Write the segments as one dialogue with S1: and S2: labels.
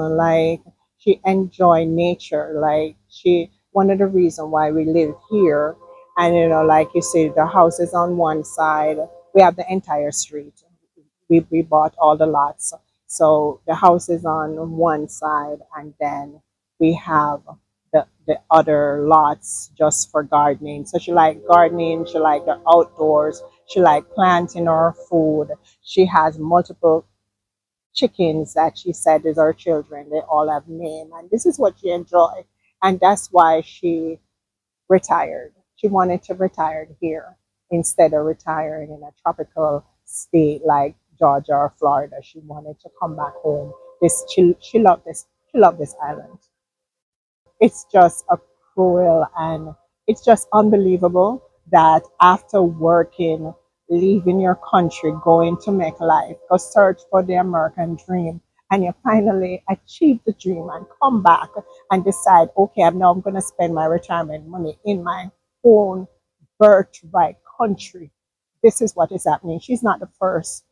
S1: Like she enjoy nature. Like she one of the reason why we live here, and like you say, the house is on one side. We have the entire street. We bought all the lots. So the house is on one side, and then we have the other lots just for gardening. So she like gardening, she like the outdoors, she like planting her food. She has multiple chickens that she said is her children. They all have name, and this is what she enjoyed, and that's why she retired. She wanted to retire here instead of retiring in a tropical state like Georgia or Florida. She wanted to come back home. This she loved this. She loved this island. It's just a cruel, and it's just unbelievable that after working, leaving your country, going to make life, go search for the American dream, and you finally achieve the dream and come back and decide, okay, I'm going to spend my retirement money in my own birthright country. This is what is happening. She's not the first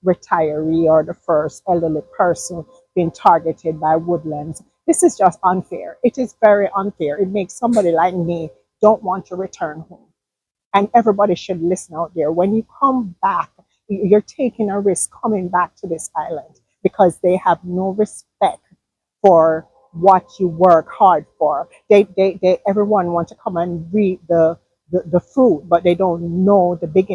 S1: retiree or the first elderly person being targeted by woodlands. This is just unfair. It is very unfair. It makes somebody like me don't want to return home. And everybody should listen out there. When you come back, you're taking a risk coming back to this island because they have no respect for what you work hard for. Everyone wants to come and reap the fruit, but they don't know the beginning.